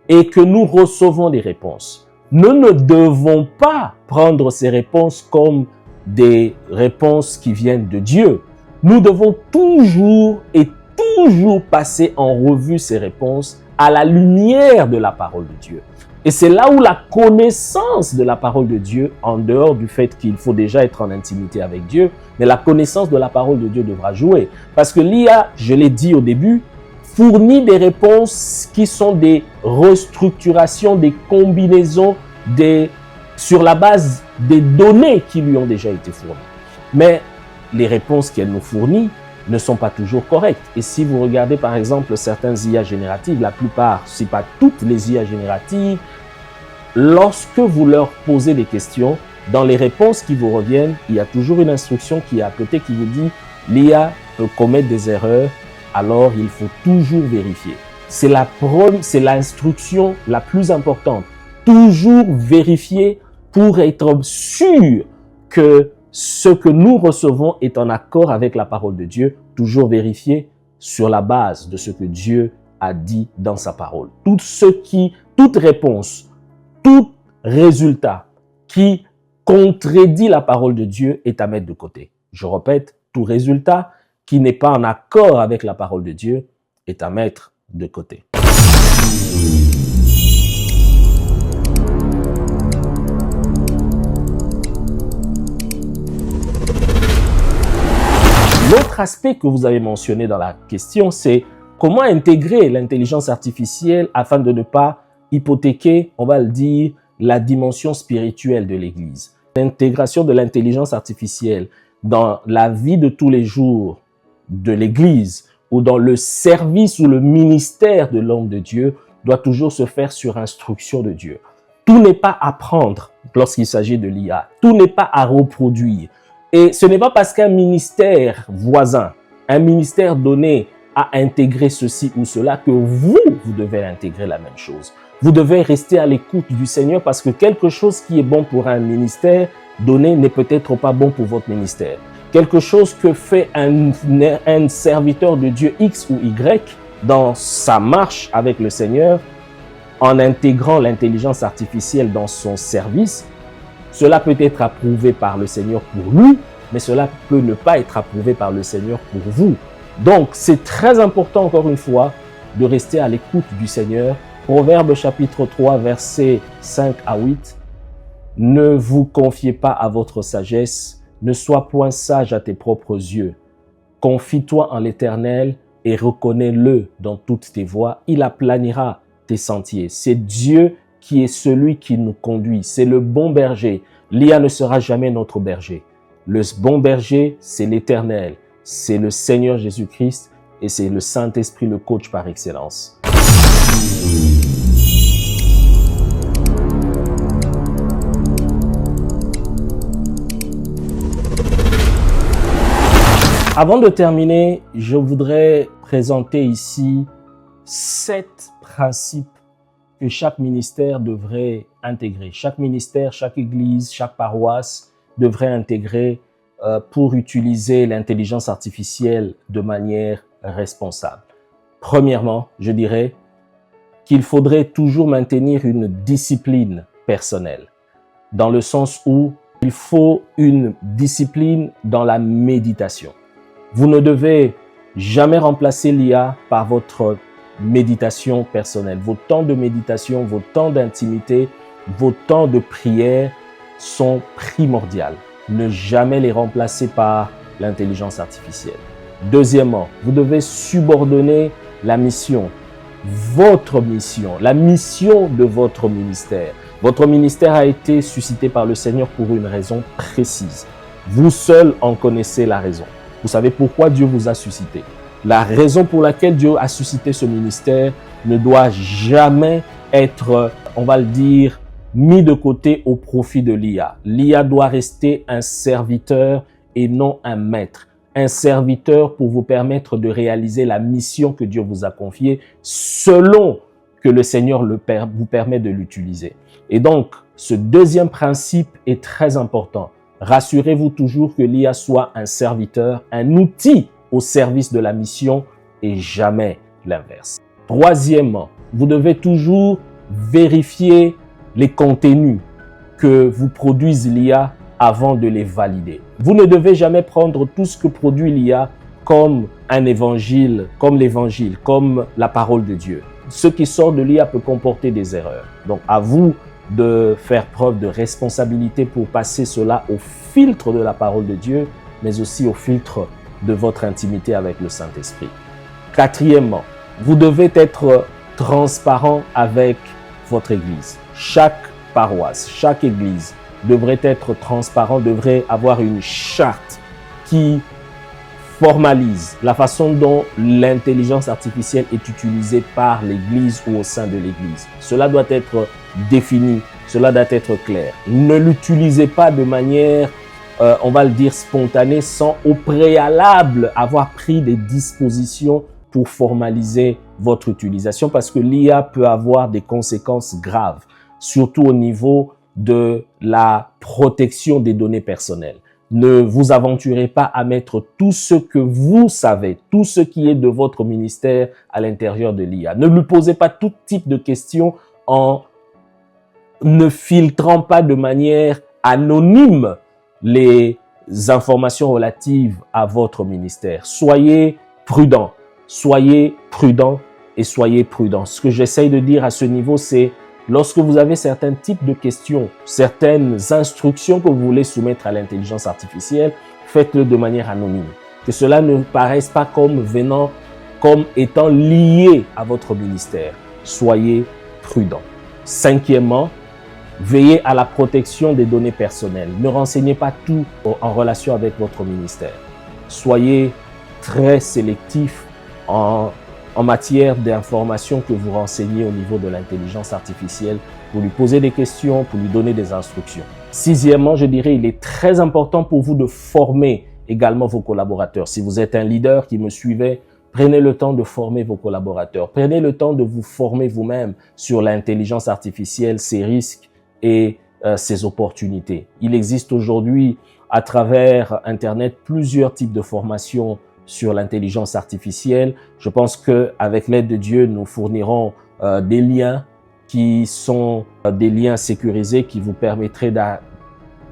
et que nous recevons des réponses, nous ne devons pas prendre ces réponses comme des réponses qui viennent de Dieu. Nous devons toujours passer en revue ces réponses à la lumière de la parole de Dieu. Et c'est là où la connaissance de la parole de Dieu, en dehors du fait qu'il faut déjà être en intimité avec Dieu, mais la connaissance de la parole de Dieu devra jouer. Parce que l'IA, je l'ai dit au début, fournit des réponses qui sont des restructurations, des combinaisons sur la base des données qui lui ont déjà été fournies. Mais les réponses qu'elle nous fournit ne sont pas toujours correctes. Et si vous regardez par exemple certaines IA génératives, la plupart, si pas toutes les IA génératives, lorsque vous leur posez des questions, dans les réponses qui vous reviennent, il y a toujours une instruction qui est à côté qui vous dit l'IA peut commettre des erreurs, alors il faut toujours vérifier. C'est l'instruction la plus importante. Toujours vérifier pour être sûr que ce que nous recevons est en accord avec la parole de Dieu, toujours vérifier sur la base de ce que Dieu a dit dans sa parole. Toute réponse, tout résultat qui contredit la parole de Dieu est à mettre de côté. Je répète, tout résultat qui n'est pas en accord avec la parole de Dieu est à mettre de côté. L'autre aspect que vous avez mentionné dans la question, c'est comment intégrer l'intelligence artificielle afin de ne pas hypothéquer, on va le dire, la dimension spirituelle de l'Église. L'intégration de l'intelligence artificielle dans la vie de tous les jours de l'Église ou dans le service ou le ministère de l'homme de Dieu doit toujours se faire sur instruction de Dieu. Tout n'est pas à prendre lorsqu'il s'agit de l'IA. Tout n'est pas à reproduire. Et ce n'est pas parce qu'un ministère voisin, un ministère donné a intégré ceci ou cela que vous devez intégrer la même chose. Vous devez rester à l'écoute du Seigneur parce que quelque chose qui est bon pour un ministère donné n'est peut-être pas bon pour votre ministère. Quelque chose que fait un serviteur de Dieu X ou Y dans sa marche avec le Seigneur en intégrant l'intelligence artificielle dans son service, cela peut être approuvé par le Seigneur pour lui, mais cela peut ne pas être approuvé par le Seigneur pour vous. Donc, c'est très important, encore une fois, de rester à l'écoute du Seigneur. Proverbe chapitre 3, versets 5 à 8. Ne vous confiez pas à votre sagesse, ne sois point sage à tes propres yeux. Confie-toi en l'Éternel et reconnais-le dans toutes tes voies. Il aplanira tes sentiers. C'est Dieu qui est celui qui nous conduit. C'est le bon berger. L'IA ne sera jamais notre berger. Le bon berger, c'est l'Éternel. C'est le Seigneur Jésus-Christ et c'est le Saint-Esprit, le coach par excellence. Avant de terminer, je voudrais présenter ici 7 principes que chaque ministère devrait intégrer. Chaque ministère, chaque église, chaque paroisse devrait intégrer pour utiliser l'intelligence artificielle de manière responsable. Premièrement, je dirais qu'il faudrait toujours maintenir une discipline personnelle, dans le sens où il faut une discipline dans la méditation. Vous ne devez jamais remplacer l'IA par votre méditation personnelle. Vos temps de méditation, vos temps d'intimité, vos temps de prière sont primordiaux. Ne jamais les remplacer par l'intelligence artificielle. Deuxièmement, vous devez subordonner la mission, votre mission, la mission de votre ministère. Votre ministère a été suscité par le Seigneur pour une raison précise. Vous seul en connaissez la raison. Vous savez pourquoi Dieu vous a suscité. La raison pour laquelle Dieu a suscité ce ministère ne doit jamais être, on va le dire, mis de côté au profit de l'IA. L'IA doit rester un serviteur et non un maître. Un serviteur pour vous permettre de réaliser la mission que Dieu vous a confiée selon que le Seigneur vous permet de l'utiliser. Et donc, ce deuxième principe est très important. Rassurez-vous toujours que l'IA soit un serviteur, un outil au service de la mission et jamais l'inverse. Troisièmement, vous devez toujours vérifier les contenus que vous produise l'IA avant de les valider. Vous ne devez jamais prendre tout ce que produit l'IA comme un évangile, comme l'évangile, comme la parole de Dieu. Ce qui sort de l'IA peut comporter des erreurs. Donc, à vous de faire preuve de responsabilité pour passer cela au filtre de la parole de Dieu, mais aussi au filtre de votre intimité avec le Saint-Esprit. Quatrièmement, vous devez être transparent avec votre Église. Chaque paroisse, chaque Église devrait être transparent, devrait avoir une charte qui formalise la façon dont l'intelligence artificielle est utilisée par l'Église ou au sein de l'Église. Cela doit être défini, cela doit être clair. Ne l'utilisez pas de manière, on va le dire, spontanée, sans au préalable avoir pris des dispositions pour formaliser votre utilisation, parce que l'IA peut avoir des conséquences graves, surtout au niveau de la protection des données personnelles. Ne vous aventurez pas à mettre tout ce que vous savez, tout ce qui est de votre ministère à l'intérieur de l'IA. Ne lui posez pas tout type de questions en ne filtrant pas de manière anonyme les informations relatives à votre ministère. Soyez prudents et soyez prudents. Ce que j'essaye de dire à ce niveau, c'est lorsque vous avez certains types de questions, certaines instructions que vous voulez soumettre à l'intelligence artificielle, faites-le de manière anonyme. Que cela ne paraisse pas comme étant lié à votre ministère. Soyez prudents. Cinquièmement, veillez à la protection des données personnelles. Ne renseignez pas tout en relation avec votre ministère. Soyez très sélectif en matière d'informations que vous renseignez au niveau de l'intelligence artificielle, pour lui poser des questions, pour lui donner des instructions. Sixièmement, je dirais, il est très important pour vous de former également vos collaborateurs. Si vous êtes un leader qui me suivait, prenez le temps de former vos collaborateurs. Prenez le temps de vous former vous-même sur l'intelligence artificielle, ses risques et ses opportunités. Il existe aujourd'hui, à travers Internet, plusieurs types de formations sur l'intelligence artificielle. Je pense qu'avec l'aide de Dieu, nous fournirons des liens qui sont des liens sécurisés qui vous permettraient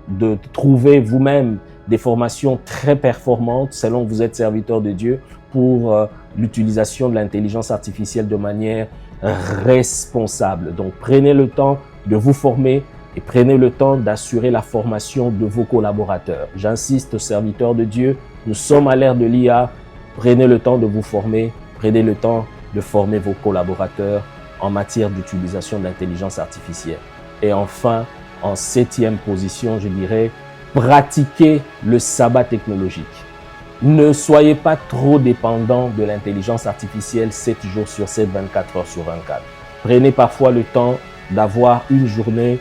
de trouver vous-même des formations très performantes selon que vous êtes serviteur de Dieu pour l'utilisation de l'intelligence artificielle de manière responsable. Donc, prenez le temps de vous former et prenez le temps d'assurer la formation de vos collaborateurs. J'insiste, serviteurs de Dieu, nous sommes à l'ère de l'IA. Prenez le temps de vous former, prenez le temps de former vos collaborateurs en matière d'utilisation de l'intelligence artificielle. Et enfin, en 7e position, je dirais, pratiquez le sabbat technologique. Ne soyez pas trop dépendant de l'intelligence artificielle 7 jours sur 7, 24 heures sur 24. Prenez parfois le temps d'avoir une journée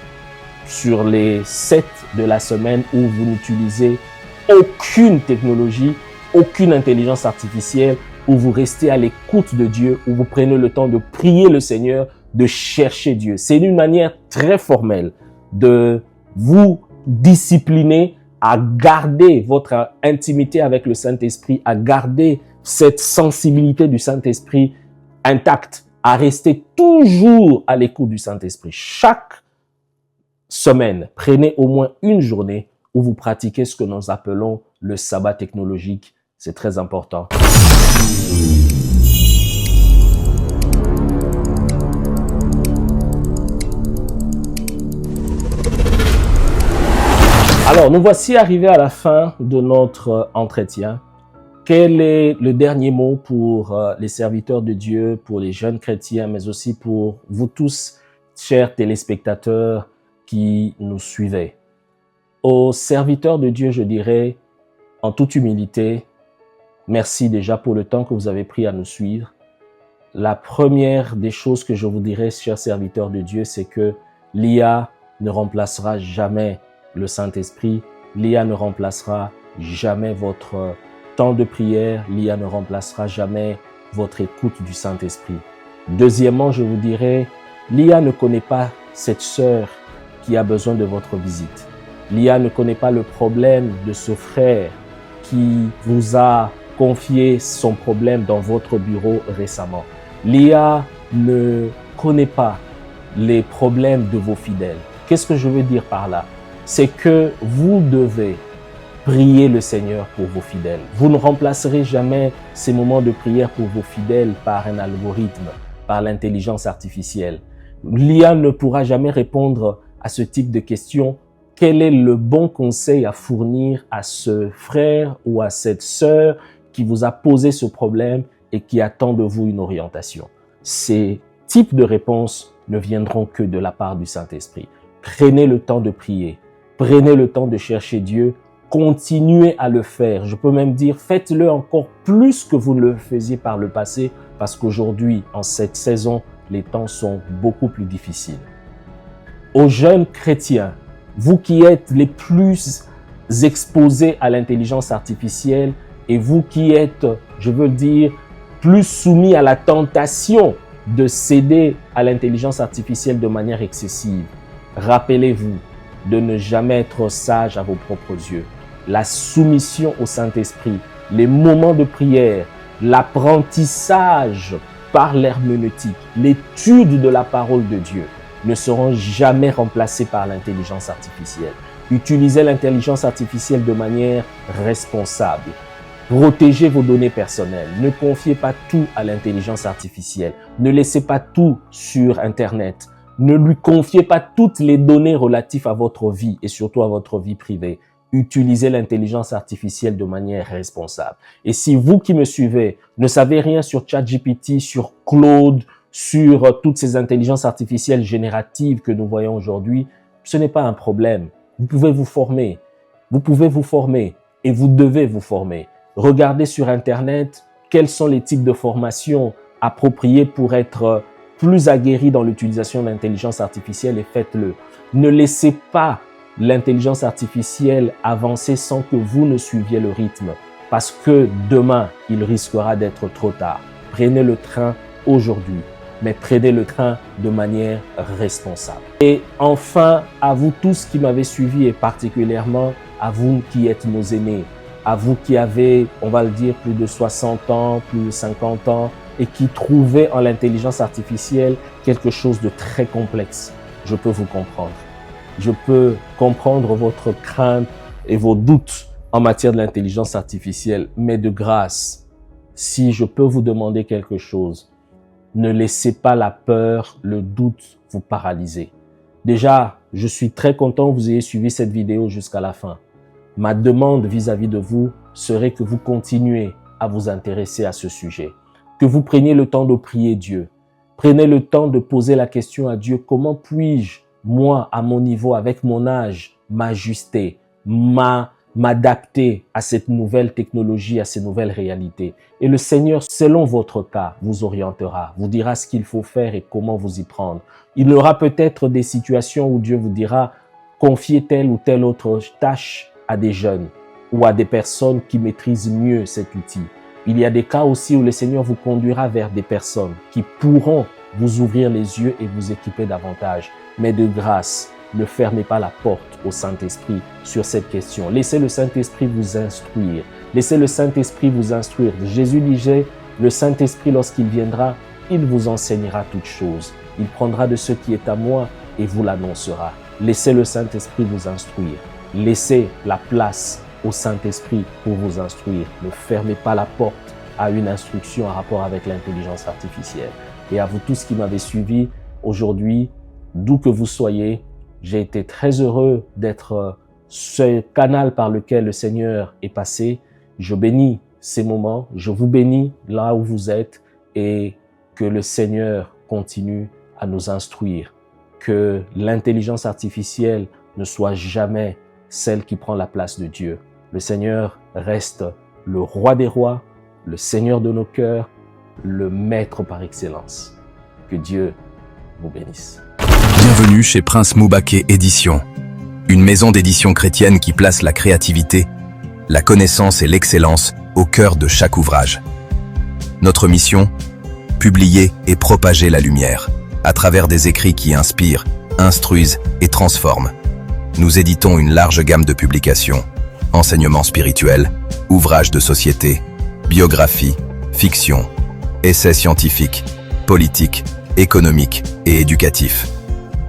sur les 7 de la semaine où vous n'utilisez aucune technologie, aucune intelligence artificielle, où vous restez à l'écoute de Dieu, où vous prenez le temps de prier le Seigneur, de chercher Dieu. C'est une manière très formelle de vous discipliner à garder votre intimité avec le Saint-Esprit, à garder cette sensibilité du Saint-Esprit intacte, à rester toujours à l'écoute du Saint-Esprit. Chaque semaine, prenez au moins une journée où vous pratiquez ce que nous appelons le sabbat technologique. C'est très important. Alors, nous voici arrivés à la fin de notre entretien. Quel est le dernier mot pour les serviteurs de Dieu, pour les jeunes chrétiens, mais aussi pour vous tous, chers téléspectateurs qui nous suivez? Aux serviteurs de Dieu, je dirais, en toute humilité, merci déjà pour le temps que vous avez pris à nous suivre. La première des choses que je vous dirais, chers serviteurs de Dieu, c'est que l'IA ne remplacera jamais le Saint-Esprit. L'IA ne remplacera jamais votre temps de prière. L'IA ne remplacera jamais votre écoute du Saint-Esprit. Deuxièmement, je vous dirais, l'IA ne connaît pas cette sœur qui a besoin de votre visite. L'IA ne connaît pas le problème de ce frère qui vous a confié son problème dans votre bureau récemment. L'IA ne connaît pas les problèmes de vos fidèles. Qu'est-ce que je veux dire par là? C'est que vous devez prier le Seigneur pour vos fidèles. Vous ne remplacerez jamais ces moments de prière pour vos fidèles par un algorithme, par l'intelligence artificielle. L'IA ne pourra jamais répondre à ce type de questions. Quel est le bon conseil à fournir à ce frère ou à cette sœur qui vous a posé ce problème et qui attend de vous une orientation? Ces types de réponses ne viendront que de la part du Saint-Esprit. Prenez le temps de prier. Prenez le temps de chercher Dieu. Continuez à le faire. Je peux même dire, faites-le encore plus que vous ne le faisiez par le passé, parce qu'aujourd'hui, en cette saison, les temps sont beaucoup plus difficiles. Aux jeunes chrétiens, vous qui êtes les plus exposés à l'intelligence artificielle et vous qui êtes, je veux dire, plus soumis à la tentation de céder à l'intelligence artificielle de manière excessive, rappelez-vous de ne jamais être sage à vos propres yeux. La soumission au Saint-Esprit, les moments de prière, l'apprentissage par l'herméneutique, l'étude de la parole de Dieu ne seront jamais remplacés par l'intelligence artificielle. Utilisez l'intelligence artificielle de manière responsable. Protégez vos données personnelles. Ne confiez pas tout à l'intelligence artificielle. Ne laissez pas tout sur Internet. Ne lui confiez pas toutes les données relatives à votre vie et surtout à votre vie privée. Utilisez l'intelligence artificielle de manière responsable. Et si vous qui me suivez ne savez rien sur ChatGPT, sur Claude, sur toutes ces intelligences artificielles génératives que nous voyons aujourd'hui, ce n'est pas un problème. Vous pouvez vous former. Vous pouvez vous former et vous devez vous former. Regardez sur Internet quels sont les types de formations appropriées pour être plus aguerri dans l'utilisation de l'intelligence artificielle et faites-le. Ne laissez pas l'intelligence artificielle avancer sans que vous ne suiviez le rythme parce que demain, il risquera d'être trop tard. Prenez le train aujourd'hui, mais prenez le train de manière responsable. Et enfin, à vous tous qui m'avez suivi et particulièrement à vous qui êtes nos aînés, à vous qui avez, on va le dire, plus de 60 ans, plus de 50 ans, et qui trouvaient en l'intelligence artificielle quelque chose de très complexe. Je peux vous comprendre. Je peux comprendre votre crainte et vos doutes en matière de l'intelligence artificielle, mais de grâce, si je peux vous demander quelque chose, ne laissez pas la peur, le doute vous paralyser. Déjà, je suis très content que vous ayez suivi cette vidéo jusqu'à la fin. Ma demande vis-à-vis de vous serait que vous continuez à vous intéresser à ce sujet, que vous preniez le temps de prier Dieu. Prenez le temps de poser la question à Dieu, comment puis-je, moi, à mon niveau, avec mon âge, m'ajuster, m'adapter à cette nouvelle technologie, à ces nouvelles réalités. Et le Seigneur, selon votre cas, vous orientera, vous dira ce qu'il faut faire et comment vous y prendre. Il y aura peut-être des situations où Dieu vous dira, confiez telle ou telle autre tâche à des jeunes ou à des personnes qui maîtrisent mieux cet outil. Il y a des cas aussi où le Seigneur vous conduira vers des personnes qui pourront vous ouvrir les yeux et vous équiper davantage. Mais de grâce, ne fermez pas la porte au Saint-Esprit sur cette question. Laissez le Saint-Esprit vous instruire. Laissez le Saint-Esprit vous instruire. Jésus disait, le Saint-Esprit, lorsqu'il viendra, il vous enseignera toutes choses. Il prendra de ce qui est à moi et vous l'annoncera. Laissez le Saint-Esprit vous instruire. Laissez la place au Saint-Esprit pour vous instruire. Ne fermez pas la porte à une instruction en rapport avec l'intelligence artificielle. Et à vous tous qui m'avez suivi aujourd'hui, d'où que vous soyez, j'ai été très heureux d'être ce canal par lequel le Seigneur est passé. Je bénis ces moments, je vous bénis là où vous êtes et que le Seigneur continue à nous instruire. Que l'intelligence artificielle ne soit jamais celle qui prend la place de Dieu. Le Seigneur reste le roi des rois, le Seigneur de nos cœurs, le maître par excellence. Que Dieu vous bénisse. Bienvenue chez Prince Moubaké Éditions, une maison d'édition chrétienne qui place la créativité, la connaissance et l'excellence au cœur de chaque ouvrage. Notre mission, publier et propager la lumière, à travers des écrits qui inspirent, instruisent et transforment. Nous éditons une large gamme de publications, enseignements spirituels, ouvrages de société, biographies, fiction, essais scientifiques, politiques, économiques et éducatifs.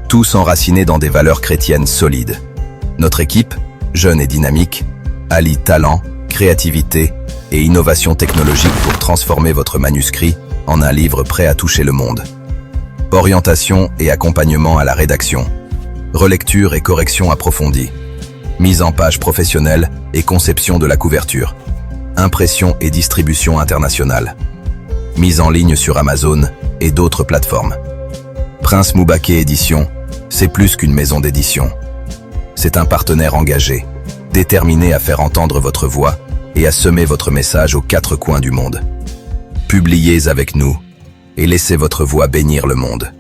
Tous enracinés dans des valeurs chrétiennes solides. Notre équipe, jeune et dynamique, allie talent, créativité et innovation technologique pour transformer votre manuscrit en un livre prêt à toucher le monde. Orientation et accompagnement à la rédaction. Relecture et correction approfondie. Mise en page professionnelle et conception de la couverture. Impression et distribution internationale. Mise en ligne sur Amazon et d'autres plateformes. Prince Moubaké Éditions, c'est plus qu'une maison d'édition. C'est un partenaire engagé, déterminé à faire entendre votre voix et à semer votre message aux quatre coins du monde. Publiez avec nous et laissez votre voix bénir le monde.